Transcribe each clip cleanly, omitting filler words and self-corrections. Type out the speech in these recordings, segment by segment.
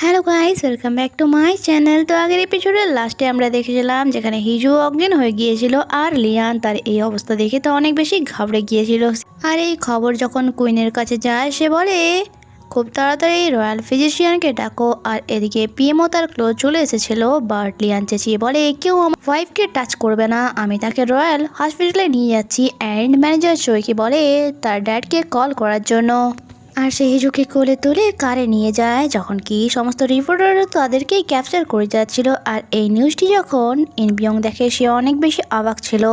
Hello guys, welcome back to my channel. তো আগের এপিসোডের লাস্টে আমরা দেখেছিলাম যেখানে হিজু অজ্ঞান হয়ে গিয়েছিল আর লিয়ান তার এই অবস্থা দেখে তো অনেক বেশি ঘাবড়ে গিয়েছিল। আর এই খবর যখন কুইনের কাছে যায় সে বলে খুব তাড়াতাড়ি রয়্যাল ফিজিশিয়ানকে ডাকো। আর এদিকে পিএমও তার ক্লোজ চলে এসেছিল, বাট লিয়ান চেঁচিয়ে বলে কেউ আমার ওয়াইফকে টাচ করবে না, আমি তাকে রয়্যাল হসপিটালে নিয়ে যাচ্ছি। অ্যান্ড ম্যানেজার চৈকি বলে তার ড্যাডকে কল করার জন্য। আর সে হিজুকে কোলে তুলে কারে নিয়ে যায়, যখন কি সমস্ত রিপোর্টাররা তাদেরকেই ক্যাপচার করে যাচ্ছিল। আর এই নিউজটি যখন ইনবিয়ং দেখে সে অনেক বেশি অবাক ছিল।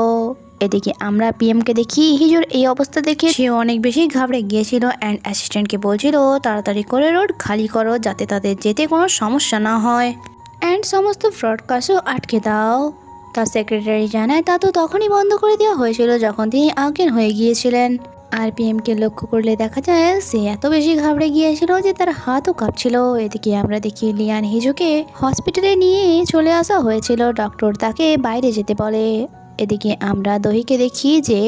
এদিকে আমরা পিএমকে দেখি হিজুর এই অবস্থা দেখে সে অনেক বেশি ঘাবড়ে গিয়েছিল অ্যান্ড অ্যাসিস্ট্যান্টকে বলছিল তাড়াতাড়ি করে রোড খালি করো যাতে তাদের যেতে কোনো সমস্যা না হয় অ্যান্ড সমস্ত ব্রডকাস্টও আটকে দাও। তার সেক্রেটারি জানায় তা তো তখনই বন্ধ করে দেওয়া হয়েছিল যখন তিনি অজ্ঞান হয়ে গিয়েছিলেন। আর পিএমকে লক্ষ্য করলে দেখা যায় সে এত বেশি ঘাবড়ে গিয়েছিল যে তার হাতও কাঁপছিল। এদিকে আমরা দেখি লিয়ান হিজুকে হসপিটালে নিয়ে চলে আসা হয়েছিল, ডক্টর তাকে বাইরে যেতে বলে। এদিকে আমরা দহিকে দেখি যে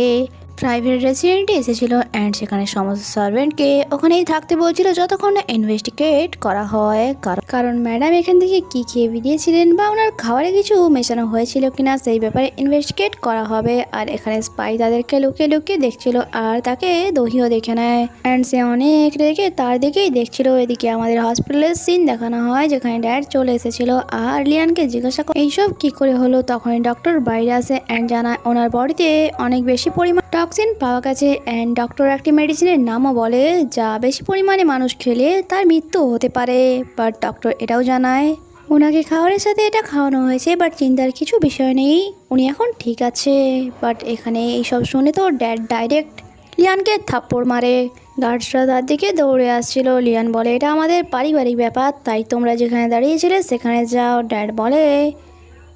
প্রাইভেট রেসিডেন্টে এসেছিল অ্যান্ড সেখানে সমস্ত সার্ভেন্টকে ওখানেই থাকতে বলছিল যতক্ষণ না ইনভেস্টিগেট করা হয়, কারণ ম্যাডাম এখান থেকে কি খেয়ে বেরিয়েছিলেন বা ওনার খাবারে কিছু মেশানো হয়েছিল কিনা সেই ব্যাপারে ইনভেস্টিগেট করা হবে। আর এখানে স্পাই তাদেরকে লুকিয়ে লুকিয়ে দেখছিল আর তাকে দহিও দেখে নেয় অ্যান্ড সে অনেক রেগে তার দিকেই দেখছিল। এদিকে আমাদের হসপিটালের সিন দেখানো হয় যেখানে ড্যাড চলে এসেছিল আর লিয়ানকে জিজ্ঞাসা করে এইসব কি করে হলো। তখন ডক্টর বাইরে আসে অ্যান্ড জানায় ওনার বডিতে অনেক বেশি পরিমাণ টক্সিন পাওয়া গেছে অ্যান্ড ডক্টর একটি মেডিসিনের নামও বলে যা বেশি পরিমাণে মানুষ খেলে তার মৃত্যু হতে পারে। বাট ডক্টর এটাও জানায় ওনাকে খাবারের সাথে এটা খাওয়ানো হয়েছে, বাট চিন্তার কিছু বিষয় নেই, উনি এখন ঠিক আছে। বাট এখানে এইসব শুনে তো ড্যাড ডাইরেক্ট লিয়ানকে থাপ্পড় মারে। গার্ডসরা তার দিকে দৌড়ে আসছিল। লিয়ান বলে এটা আমাদের পারিবারিক ব্যাপার, তাই তোমরা যেখানে দাঁড়িয়েছিলে সেখানে যাও। ড্যাড বলে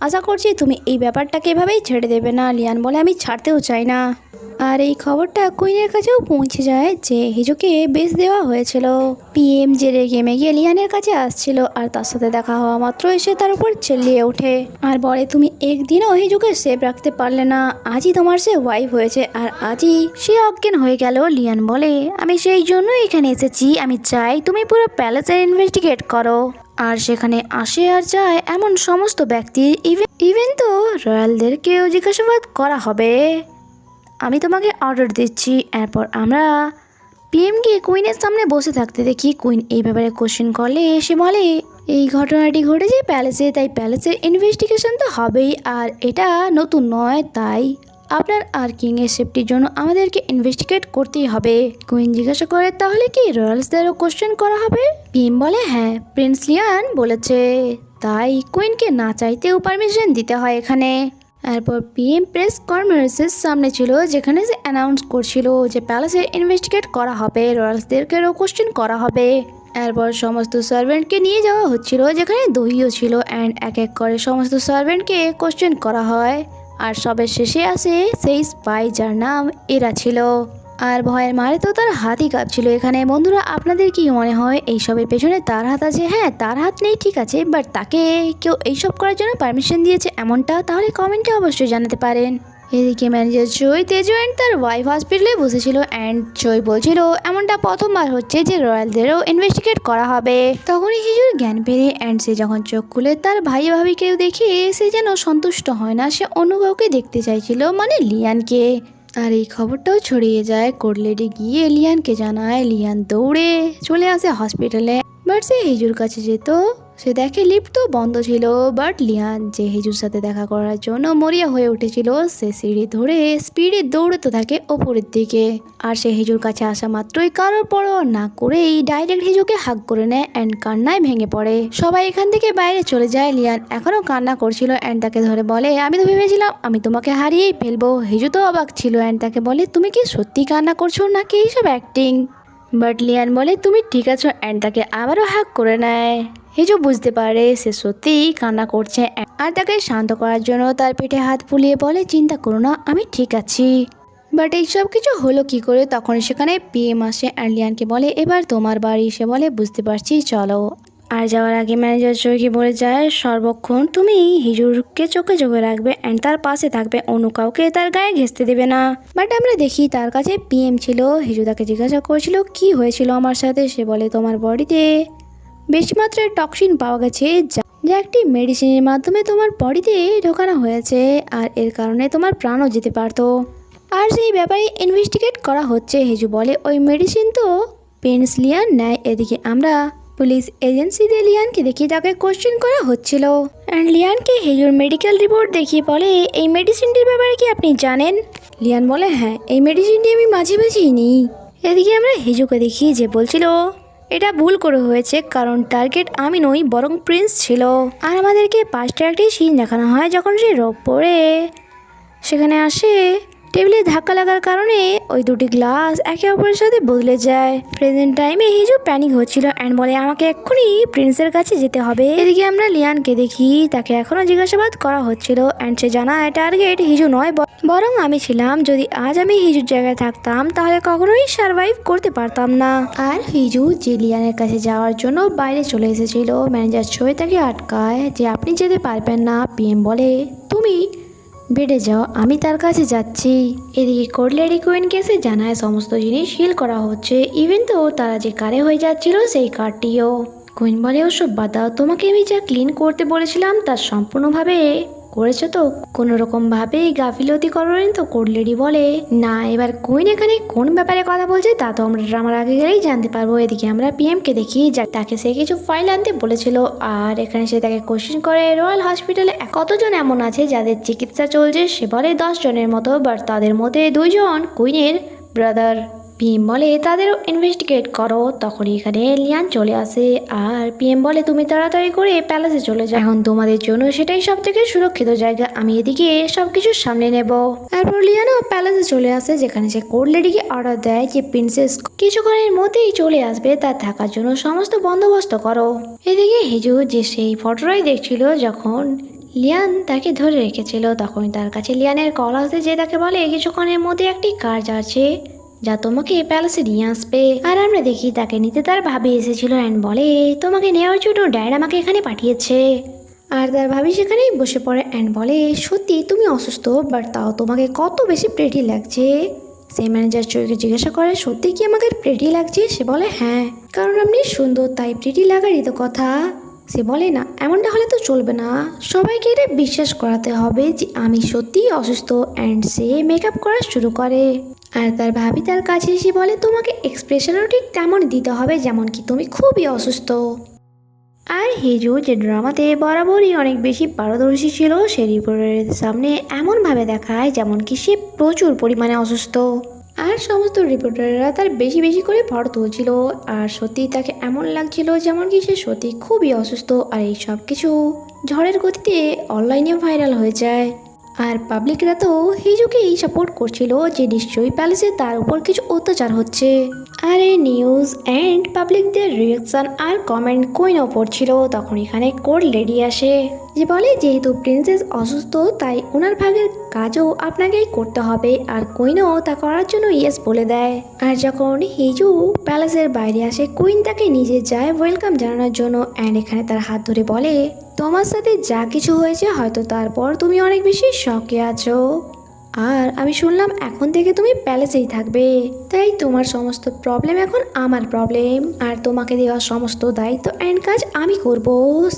আশা করছি তুমি এই ব্যাপারটাকে এভাবেই ছেড়ে দেবে না। লিয়ান বলে আমি ছাড়তেও চাই না। আর এই খবরটা কুইনের কাছেও পৌঁছে যায় যে হিজুকে বেশ দেওয়া হয়েছিল। পিএম যে রেগে মেগে লিয়ানের কাছে আসছিল আর তার সাথে দেখা হওয়া মাত্র এসে তার উপর চেল্লিয়ে ওঠে আর বলে তুমি একদিনও হিজুকে সেভ রাখতে পারলে না, আজই তোমার সে ওয়াইফ হয়েছে আর আজই সে অজ্ঞান হয়ে গেল। লিয়ান বলে আমি সেই জন্য এখানে এসেছি, আমি চাই তুমি পুরো প্যালেসের ইনভেস্টিগেট করো। আর সেখানে আসে আর যায় এমন সমস্ত ব্যক্তি, ইভেন তো রয়্যালদেরকেও জিজ্ঞাসাবাদ করা হবে। আমি তোমাকে অর্ডার দিচ্ছি। এরপর আমরা পিএমকে কুইনের সামনে বসে থাকতে দেখি। কুইন এই ব্যাপারে কোশ্চেন করলে সে বলে এই ঘটনাটি ঘটেছে প্যালেসে, তাই প্যালেসের ইনভেস্টিগেশন তো হবেই আর এটা নতুন নয়, তাই আপনার আর কিংয়ের সেফটির জন্য আমাদেরকে ইনভেস্টিগেট করতেই হবে। কুইন জিজ্ঞাসা করে তাহলে কি রয়্যালসদেরও কোশ্চেন করা হবে? পিএম বলে হ্যাঁ, প্রিন্স লিয়ান বলেছে, তাই কুইনকে না চাইতেও পারমিশন দিতে হয় এখানে। এরপর পিএম প্রেস কনফারেন্সের সামনে ছিল যেখানে সে অ্যানাউন্স করছিল যে প্যালেসে ইনভেস্টিগেট করা হবে, রয়্যালসদেরকেও কোশ্চেন করা হবে। এরপর সমস্ত সার্ভেন্টকে নিয়ে যাওয়া হচ্ছিল যেখানে দহিও ছিল অ্যান্ড এক এক করে সমস্ত সার্ভেন্টকে কোশ্চেন করা হয়। আর সবের শেষে আসে সেই স্পাই যার নাম এরা ছিল। আর ভয়ের মারে তো তার হাতই কাঁপছিল। এখানে বন্ধুরা আপনাদের কি মনে হয় এইসবের পেছনে তার হাত আছে? হ্যাঁ, তার হাত নেই ঠিক আছে, বাট তাকে কেউ এইসব করার জন্য পারমিশন দিয়েছে এমনটা? তাহলে কমেন্টে অবশ্যই জানাতে পারেন। এদিকে ম্যানেজার জয় তেজু অ্যান্ড তার ওয়াইফ হসপিটালে বসেছিল অ্যান্ড জয় বলছিল এমনটা প্রথমবার হচ্ছে যে রয়্যালদেরও ইনভেস্টিগেট করা হবে। তখনই হিজুর জ্ঞান ফেরে অ্যান্ড সে যখন চোখ খুলে তার ভাই ভাবিকেও দেখে সে যেন সন্তুষ্ট হয় না, সে অন্য কাউকে দেখতে চাইছিল, মানে লিয়ানকে। আর এই খবরটাও ছড়িয়ে যায়। কোর্টলেডি গিয়ে লিয়ানকে জানায়। লিয়ান দৌড়ে চলে আসে হসপিটালে, বাট সে হিজুর কাছে যেত সে দেখে লিফট তো বন্ধ ছিল। বাট লিয়ান যে হিজুর সাথে দেখা করার জন্য মরিয়া হয়ে উঠেছিল সে সিঁড়ি ধরে স্পিডে দৌড়তে থাকে ওপরের দিকে। আর সে হিজুর কাছে আসা মাত্রই কারোর পরোয়া না করেই ডাইরেক্ট হিজুকে হাগ করে নেয় অ্যান্ড কান্নায় ভেঙে পড়ে। সবাই এখান থেকে বাইরে চলে যায়। লিয়ান এখনো কান্না করছিল অ্যান্ড তাকে ধরে বলে আমি তো ভেবেছিলাম আমি তোমাকে হারিয়েই ফেলবো। হিজু তো অবাক ছিল অ্যান্ড তাকে বলে তুমি কি সত্যি কান্না করছো নাকি এইসব অ্যাক্টিং? বাট লিয়ান বলে তুমি ঠিক আছো অ্যান্ড তাকে আবারও হাগ করে নেয়। হিজু বুঝতে পারে সে সত্যিই কান্না করছে আর তাকে শান্ত করার জন্য তার পিঠে হাত ফুলিয়ে বলে চিন্তা করো না, আমি ঠিক আছি। বাট এইসব কিছু হলো কি করে? তখন সেখানে পিএম আসে অ্যান্ড লিয়ানকে বলে এবার তোমার বাড়ি। সে বলে বুঝতে পারছি, চলো। আর যাওয়ার আগে ম্যানেজার চৌকি বলে যায় সর্বক্ষণ তুমি হিজুরকে চোখে চোখে রাখবে অ্যান্ড তার পাশে থাকবে, অন্য কাউকে তার গায়ে ঘেঁষতে দেবে না। বাট আমরা দেখি তার কাছে পিএম ছিল। হিজু তাকে জিজ্ঞাসা করছিল কি হয়েছিল আমার সাথে। সে বলে তোমার বডিতে বেশি মাত্রায় টক্সিন পাওয়া গেছে, যা একটি মেডিসিনের মাধ্যমে তোমার বডিতে ঢোকানো হয়েছে, আর এর কারণে তোমার প্রাণও যেতে পারতো। আর সেই ব্যাপারে ইনভেস্টিগেট করা হচ্ছে। হিজু বলে ওই মেডিসিন তো পেনিসিলিন নেয়। এদিকে আমরা পুলিশ এজেন্সিতে লিয়ানকে দেখিয়ে তাকে কোশ্চেন করা হচ্ছিল, অ্যান্ড লিয়ানকে হিজুর মেডিকেল রিপোর্ট দেখিয়ে বলে এই মেডিসিনটির ব্যাপারে কি আপনি জানেন? লিয়ান বলে হ্যাঁ, এই মেডিসিনটি আমি মাঝে মাঝেই নিই। এদিকে আমরা হিজুকে দেখি যে বলছিল এটা ভুল করে হয়েছে, কারণ টার্গেট আমি নই বরং প্রিন্স ছিল। আর আমাদেরকে পাঁচটা একটি সিন দেখানো হয় যখন সে রোগ পড়ে সেখানে আসে। টেবিলে ধাক্কা লাগার কারণে ওই দুটি গ্লাস একে অপরের সাথে বদলে যায়। প্রেজেন্ট টাইমে হিজু প্যানিক হচ্ছিল অ্যান্ড বলে আমাকে এক্ষুনি প্রিন্সের কাছে যেতে হবে। এদিকে আমরা লিয়ানকে দেখি, তাকে এখনো জিজ্ঞাসাবাদ করা হচ্ছিল অ্যান্ড সে জানায় টার্গেট হিজু নয় বরং আমি ছিলাম। যদি আজ আমি হিজুর জায়গায় থাকতাম তাহলে কখনোই সার্ভাইভ করতে পারতাম না। আর হিজু যে লিয়ানের কাছে যাওয়ার জন্য বাইরে চলে এসেছিল, ম্যানেজার ছয় তাকে আটকায় যে আপনি যেতে পারবেন না। পিএম বলে তুমি বেডে যাও, আমি তার কাছে যাচ্ছি। এদিকে কোর্ট লেডি কুইন কেসে জানায় সমস্ত জিনিস হিল করা হচ্ছে, ইভেন তো তারা যে কারে হয়ে যাচ্ছিল সেই কারটিও। কুইন বলে ওসব বাদ দাও, তোমাকে আমি যা ক্লিন করতে বলেছিলাম তার সম্পূর্ণভাবে করেছো তো? কোনো রকম ভাবে গাফিলতি করেন তো? কোর্ট লেডি বলে না। এবার কুইন এখানে কোন ব্যাপারে কথা বলছে তা তো আমরা ড্রামার আগে গেলেই জানতে পারবো। এদিকে আমরা পিএমকে দেখি, যা তাকে সে কিছু ফাইল আনতে বলেছিল, আর এখানে সে তাকে কোশ্চেন করে রয়্যাল হসপিটালে কতজন এমন আছে যাদের চিকিৎসা চলছে। সে বলে 10 জনের মতো, বাট তাদের মধ্যে 2 জন কুইনের ব্রাদার। পিএম বলে তাদেরও ইনভেস্টিগেট করো। তখন এখানে লিয়ান চলে আসে আর পিএম বলে তুমি তাড়াতাড়ি করে প্যালেসে চলে যাও, এখন তোমাদের জন্য সেটাই সব থেকে সুরক্ষিত জায়গা, আমি এদিকে সবকিছু সামনে নেব। তারপর লিয়ানও প্যালেসে চলে আসে, যেখানে সে কোর্ট লেডিকে অর্ডার দেয় যে প্রিন্সেস কিছুক্ষণের মধ্যেই চলে আসবে, তার থাকার জন্য সমস্ত বন্দোবস্ত করো। এদিকে হিজু যে সেই ফটোটাই দেখছিল যখন লিয়ান তাকে ধরে রেখেছিল, তখন তার কাছে লিয়ানের কল আসে, যে তাকে বলে কিছুক্ষণের মধ্যে একটি কাজ আছে যা তোমাকে প্যালেসে নিয়ে আসবে। আর আমরা দেখি তাকে নিতে তার ভাবি এসেছিল অ্যান্ড বলে তোমাকে নেওয়ার জন্য ড্যাড আমাকে এখানে পাঠিয়েছে। আর তার ভাবি সেখানেই বসে পড়ে অ্যান্ড বলে সত্যি তুমি অসুস্থ, বাট তাও তোমাকে কত বেশি প্রেটি লাগছে। সেই ম্যানেজার চোখে জিজ্ঞাসা করে সত্যি কি আমাকে প্রেটি লাগছে? সে বলে হ্যাঁ, কারণ আপনি সুন্দর তাই প্রেটি লাগারই তো কথা। সে বলে না, এমনটা হলে তো চলবে না, সবাইকে এটা বিশ্বাস করাতে হবে যে আমি সত্যিই অসুস্থ। অ্যান্ড সে মেকআপ করা শুরু করে। আর তার ভাবি তার কাছে এসে বলে তোমাকে এক্সপ্রেশনও ঠিক তেমন দিতে হবে যেমন কি তুমি খুবই অসুস্থ। আর হিজু যে ড্রামাতে বরাবরই অনেক বেশি পারদর্শী ছিল, সে রিপোর্টারের সামনে এমনভাবে দেখায় যেমন কি সে প্রচুর পরিমাণে অসুস্থ। আর সমস্ত রিপোর্টাররা তার বেশি বেশি করে ফটো তুলছিল, আর সত্যি তাকে এমন লাগছিল যেমন কি সে সত্যি খুবই অসুস্থ। আর এই সব কিছু ঝড়ের গতিতে অনলাইনে ভাইরাল হয়ে যায়। আর পাবলিকরা তো হিজুকেই সাপোর্ট করছিল যে নিশ্চয়ই প্যালেসে তার উপর কিছু অত্যাচার হচ্ছে। আর এই নিউজ অ্যান্ড পাবলিকদের রিয়াকশন আর কমেন্ট কুইনও পড়ছিল। তখন এখানে কোর্ট লেডি আসে, যে বলে যেহেতু প্রিন্সেস অসুস্থ তাই ওনার ভাগের কাজও আপনাকেই করতে হবে। আর কুইনও তা করার জন্য ইয়েস বলে দেয়। আর যখন হিজু প্যালেসের বাইরে আসে, কুইন তাকে নিজে যায় ওয়েলকাম জানানোর জন্য অ্যান্ড এখানে তার হাত ধরে বলে তোমার সাথে যা কিছু হয়েছে হয়তো তারপর তুমি অনেক বেশি শকে আছো, আর আমি শুনলাম এখন থেকে তুমি প্যালেসেই থাকবে, তাই তোমার সমস্ত প্রবলেম এখন আমার প্রবলেম, আর তোমাকে দেওয়া সমস্ত দায়িত্ব অ্যান্ড কাজ আমি করব।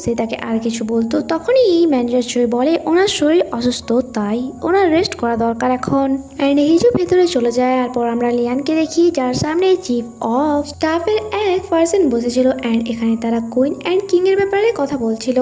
সে তাকে আর কিছু বলতো, তখনই ম্যানেজার চয়ে বলে ওনার শরীর অসুস্থ তাই ওনার রেস্ট করা দরকার এখন। অ্যান্ড হিজু ভেতরে চলে যায়। এরপর আমরা লিয়ানকে দেখি, যার সামনে চিফ অফ স্টাফের এক পার্সন বসেছিল অ্যান্ড এখানে তারা কুইন অ্যান্ড কিং এর ব্যাপারে কথা বলছিল।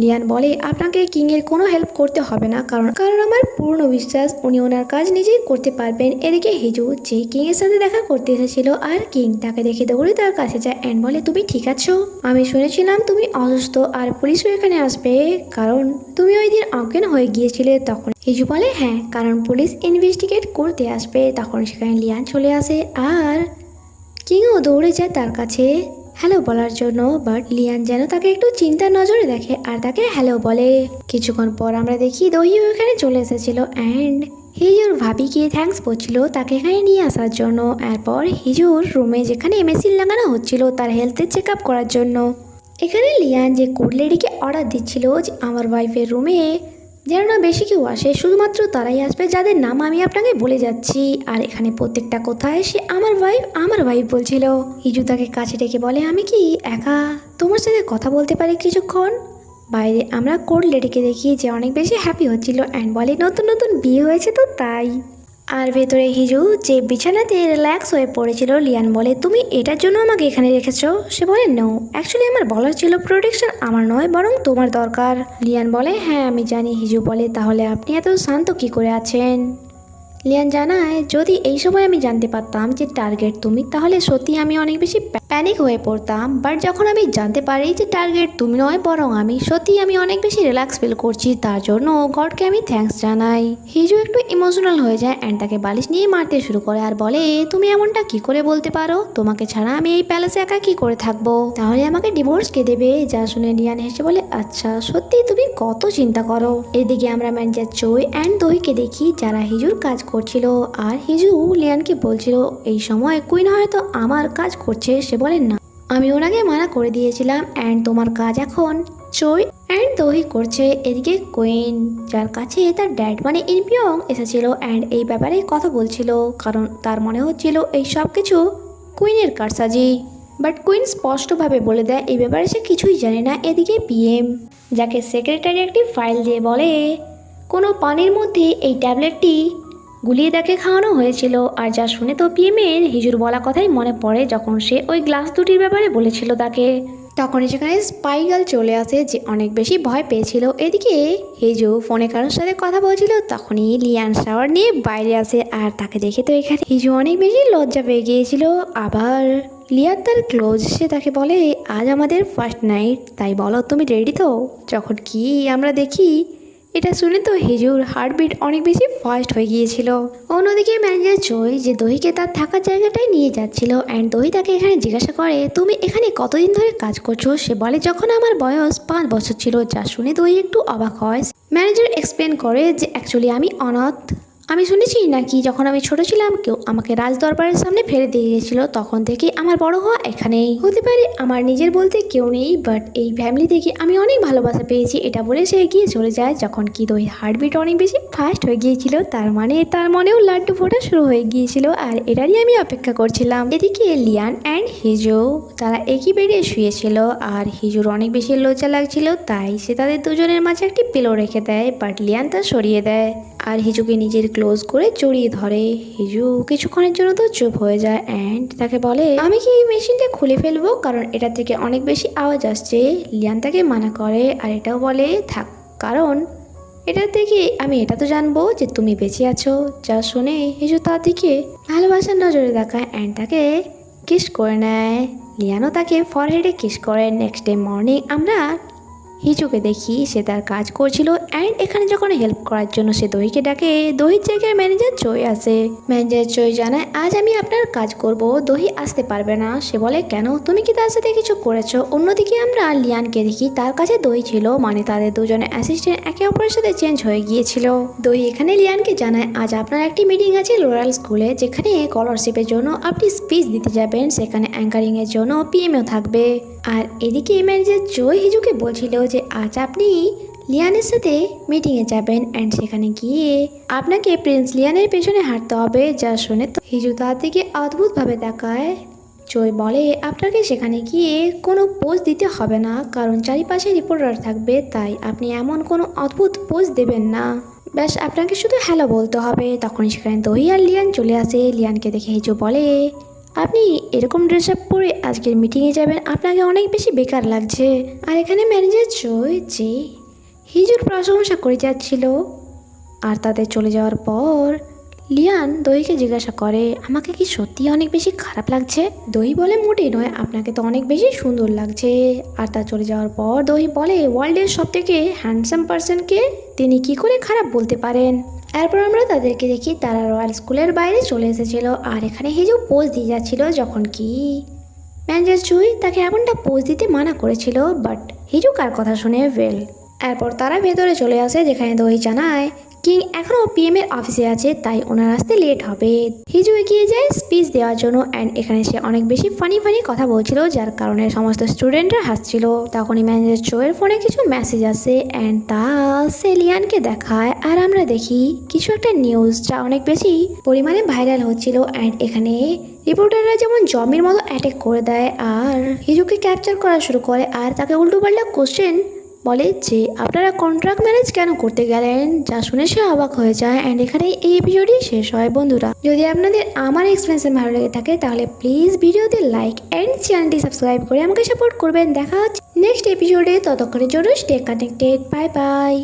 লিয়ান বলে আপনাকে কিংয়ের কোনো হেল্প করতে হবে না, কারণ আমার পূর্ণ বিশ্বাস উনি ওনার কাজ নিজেই করতে পারবেন। এদিকে হিজু যে কিংয়ের সাথে দেখা করতে এসেছিল, আর কিং তাকে দেখে দৌড়ে তার কাছে যায় অ্যান্ড বলে তুমি ঠিক আছো? আমি শুনেছিলাম তুমি অসুস্থ আর পুলিশও এখানে আসবে কারণ তুমি ওই দিন অজ্ঞান হয়ে গিয়েছিলে। তখন হিজু বলে হ্যাঁ, কারণ পুলিশ ইনভেস্টিগেট করতে আসবে। তখন সেখানে লিয়ান চলে আসে আর কিংও দৌড়ে যায় তার কাছে হ্যালো বলার জন্য, বাট লিয়ান যেন তাকে একটু চিন্তার নজরে দেখে আর তাকে হ্যালো বলে। কিছুক্ষণ পর আমরা দেখি দহিও এখানে চলে এসেছিল অ্যান্ড হিজুর ভাবিকে থ্যাঙ্কস বলছিল তাকে এখানে নিয়ে আসার জন্য। এরপর হিজুর রুমে যেখানে মেশিন লাগানো হচ্ছিল তার হেলথের চেক আপ করার জন্য, এখানে লিয়ান যে কোর্ট লেডিকে অর্ডার দিচ্ছিল যে আমার ওয়াইফের রুমে যেন না বেশি কেউ আসে, শুধুমাত্র তারাই আসবে যাদের নাম আমি আপনাকে বলে যাচ্ছি। আর এখানে প্রত্যেকটা কোথায় সে আমার ওয়াইফ বলছিল। হিজু তাকে কাছে ডেকে বলে, আমি কি একা তোমার সাথে কথা বলতে পারি কিছুক্ষণ? বাইরে আমরা কোল্ড লেডিকে দেখি যে অনেক বেশি হ্যাপি হচ্ছিল অ্যান্ড বলে নতুন নতুন বিয়ে হয়েছে তো তাই। আর ভেতরে হিজু যে বিছানাতে রিল্যাক্স হয়ে পড়েছিল, লিয়ান বলে, তুমি এটার জন্য আমাকে এখানে রেখেছো? সে বলে, নো, অ্যাকচুয়ালি আমার বলার ছিল প্রোটেকশন আমার নয় বরং তোমার দরকার। লিয়ান বলে, হ্যাঁ আমি জানি। হিজু বলে, তাহলে আপনি এত শান্ত কি করে আছেন? লিয়ান জানায়, যদি এই সময় আমি জানতে পারতাম যে টার্গেট তুমি, তাহলে সত্যি আমি অনেক বেশি প্যানিক হয়ে পড়তাম। বাট যখন আমি জানতে পারি যে টার্গেট তুমি নয় বরং আমি, সত্যি আমি অনেক বেশি রিল্যাক্স ফিল করছি। তার জন্য গডকে আমি থ্যাঙ্কস জানাই। হিজু একটু ইমোশনাল হয়ে যায় অ্যান্ড তাকে বালিশ নিয়ে মারতে শুরু করে আর বলে, তুমি এমনটা কি করে বলতে পারো? তোমাকে ছাড়া আমি এই প্যালেসে একা কি করে থাকবো? তাহলে আমাকে ডিভোর্স কে দেবে? যা শুনে লিয়ান হেসে বলে, আচ্ছা সত্যি তুমি কত চিন্তা করো। এদিকে আমরা ম্যানেজার চই অ্যান্ড দহিকে দেখি যারা হিজুর কাজ করছিল। আর হিজু লিয়ানকে বলছিল, এই সময় কুইন হয়তো আমার কাজ করছে। সে বলেন, না, আমি ওনাকে মানা করে দিয়েছিলাম অ্যান্ড তোমার কাজ এখন চই অ্যান্ড দহি করছে। এদিকে কুইন, যার কাছে তার ড্যাড মানে ইনপিয়ং এসেছিল অ্যান্ড এই ব্যাপারে কথা বলছিল, কারণ তার মনে হচ্ছিল এই সব কিছু কুইনের কারসাজি। বাট কুইন স্পষ্টভাবে বলে দেয় এই ব্যাপারে সে কিছুই জানে না। এদিকে পিএম, যাকে সেক্রেটারি একটি ফাইল দিয়ে বলে, কোনো পানির মধ্যে এই ট্যাবলেটটি গুলিয়ে তাকে খাওয়ানো হয়েছিল। আর যা শুনে তো পিএমের হিজুর বলা কথাই মনে পড়ে, যখন সে ওই গ্লাস দুটির ব্যাপারে বলেছিল তাকে। তখনই সেখানে স্পাইগাল চলে আসে, যে অনেক বেশি ভয় পেয়েছিল। এদিকে হিজু ফোনে কারোর সাথে কথা বলছিল, তখনই লিয়ান শাওয়ার নিয়ে বাইরে আসে আর তাকে দেখে তো এখানে হিজু অনেক বেশি লজ্জা পেয়ে গিয়েছিল। আবার লিয়ান তার ক্লোজ, সে তাকে বলে, আজ আমাদের ফার্স্ট নাইট, তাই বলো তুমি রেডি তো? যখন কি আমরা দেখি এটা শুনে তো হিজুর হার্টবিট অনেক বেশি ফাস্ট হয়ে গিয়েছিল। অন্যদিকে ম্যানেজার চই যে দহিকে তার থাকার জায়গাটায় নিয়ে যাচ্ছিল অ্যান্ড দহি তাকে এখানে জিজ্ঞাসা করে, তুমি এখানে কতদিন ধরে কাজ করছো? সে বলে, যখন আমার বয়স 5 বছর ছিল। যা শুনে দহি একটু অবাক হয়। ম্যানেজার এক্সপ্লেন করে যে অ্যাকচুয়ালি আমি অনাথ। আমি শুনেছি নাকি যখন আমি ছোট ছিলাম কেউ আমাকে রাজ দরবারের সামনে ফেলে দিয়ে গিয়েছিল, তখন থেকে আমার বড় হওয়া এখানেই। হতে পারে আমার নিজের বলতে কেউ নেই, বাট এই ফ্যামিলি থেকে আমি অনেক ভালোবাসা পেয়েছি। এটা বলে সে এগিয়ে চলে যায়। যখন কি দই হার্টবিট অনেক বেশি ফাস্ট হয়ে গিয়েছিল, তার মানে তার মনেও লাড্ডু ফোটা শুরু হয়ে গিয়েছিল আর এটারই আমি অপেক্ষা করছিলাম। এদিকে লিয়ান অ্যান্ড হিজু তারা একই বেডে শুয়েছিল আর হিজুর অনেক বেশি লজ্জা লাগছিল, তাই সে তাদের দুজনের মাঝে একটি পিলো রেখে দেয়। বাট লিয়ান তা সরিয়ে দেয় আর হিজুকে নিজের ক্লোজ করে জড়িয়ে ধরে। হিজু কিছুক্ষণের জন্য তো চুপ হয়ে যায় অ্যান্ড তাকে বলে, আমি কি এই মেশিনটা খুলে ফেলবো, কারণ এটা থেকে অনেক বেশি আওয়াজ আসছে। লিয়ান তাকে মানা করে আর এটাও বলে, থাক, কারণ এটা থেকে আমি এটা তো জানবো যে তুমি বেঁচে আছো। যা শুনে হিজু তার দিকে ভালোবাসার নজরে দেখায় অ্যান্ড তাকে কিস করে নেয়। লিয়ানও তাকে ফরহেডে কিস করে। নেক্সট ডে মর্নিং আমরা হিজুকে দেখি সে তার কাজ করছিল অ্যান্ড এখানে যখন হেল্প করার জন্য সে দহিকে ডাকে, দহির জায়গায় ম্যানেজার চই আসে। ম্যানেজার চই জানায়, আজ আমি আপনার কাজ করব, দহি আসতে পারবে না। সে বলে, কেন, তুমি কি তার সাথে কিছু করেছো? অন্যদিকে আমরা লিয়ানকে দেখি, তার কাছে দহি ছিল, মানে তাদের দুজনের অ্যাসিস্ট্যান্ট একে অপরের সাথে চেঞ্জ হয়ে গিয়েছিল। দহি এখানে লিয়ানকে জানায়, আজ আপনার একটি মিটিং আছে লোরাল স্কুলে, যেখানে স্কলারশিপের জন্য আপনি স্পিচ দিতে যাবেন। সেখানে অ্যাঙ্কারিং এর জন্য পিএমও থাকবে। আর এদিকে ম্যানেজার চই হিজুকে বলছিল যে আজ আপনি লিয়ানের সাথে মিটিংয়ে যাবেন অ্যান্ড সেখানে গিয়ে আপনাকে প্রিন্স লিয়ানের পেছনে হাঁটতে হবে। যা শুনে তো হিজু তার দিকে অদ্ভুতভাবে তাকায়। চই বলে, আপনাকে সেখানে গিয়ে কোনো পোজ দিতে হবে না, কারণ চারিপাশে রিপোর্টার থাকবে, তাই আপনি এমন কোনো অদ্ভুত পোজ দেবেন না। ব্যাস আপনাকে শুধু হ্যালো বলতে হবে। তখনই সেখানে দহি আর লিয়ান চলে আসে। লিয়ানকে দেখে হিজু বলে, আপনি এরকম ড্রেস আপ পরে আজকের মিটিংয়ে যাবেন, আপনাকে অনেক বেশি বেকার লাগছে। আর এখানে ম্যানেজার চই যে হিজুর প্রশংসা করে যাচ্ছিল। আর তাদের চলে যাওয়ার পর লিয়ান দহিকে জিজ্ঞাসা করে, আমাকে কি সত্যি অনেক বেশি খারাপ লাগছে? দহি বলে, মোটেই নয়, আপনাকে তো অনেক বেশি সুন্দর লাগছে। আর তা চলে যাওয়ার পর দহি বলে, ওয়ার্ল্ডের সব থেকে হ্যান্ডসাম পার্সনকে তিনি কি করে খারাপ বলতে পারেন? এরপর আমরা তাদেরকে দেখি তারা রয়্যাল স্কুলের বাইরে চলে এসেছিল আর এখানে হিজু পোজ দিয়ে যাচ্ছিল, যখন কি ম্যানেজার চুই তাকে এমনটা পোজ দিতে মানা করেছিল। বাট হিজু কার কথা শুনে ওয়েল। এরপর তারা ভেতরে চলে আসে, যেখানে দহি জানায় কিং এখনও পিএম এর অফিসে আছে, তাই ওনার আসতে লেট হবে। হিজু এগিয়ে যায় স্পিচ দেওয়ার জন্য অ্যান্ড এখানে সে অনেক বেশি ফানি কথা বলছিল, যার কারণে সমস্ত স্টুডেন্টরা হাসছিল। তখনই ম্যানেজার চোয়ের ফোনে কিছু মেসেজ আসে অ্যান্ড তা সে লিয়ানকে দেখায়, আর আমরা দেখি কিছু একটা নিউজ যা অনেক বেশি পরিমাণে ভাইরাল হচ্ছিল অ্যান্ড এখানে রিপোর্টাররা যেমন জমির মতো অ্যাটাক করে দেয় আর হিজুকে ক্যাপচার করা শুরু করে আর তাকে উল্টোপাল্টা কোশ্চেন বলে যে আপনারা কন্ট্রাক্ট ম্যারেজ কেন করতে গেলেন, যা শুনে সে অবাক হয়ে যায়। অ্যান্ড এখানে এই এপিসোডই শেষ হয়। বন্ধুরা, যদি আপনাদের আমার এক্সপিরিয়েন্স ভালো লেগে থাকে তাহলে প্লিজ ভিডিওতে লাইক অ্যান্ড চ্যানেলটি সাবস্ক্রাইব করে আমাকে সাপোর্ট করবেন। দেখা হচ্ছে নেক্সট এপিসোডে, ততক্ষণের জন্য স্টে কানেক্টেড। Bye bye.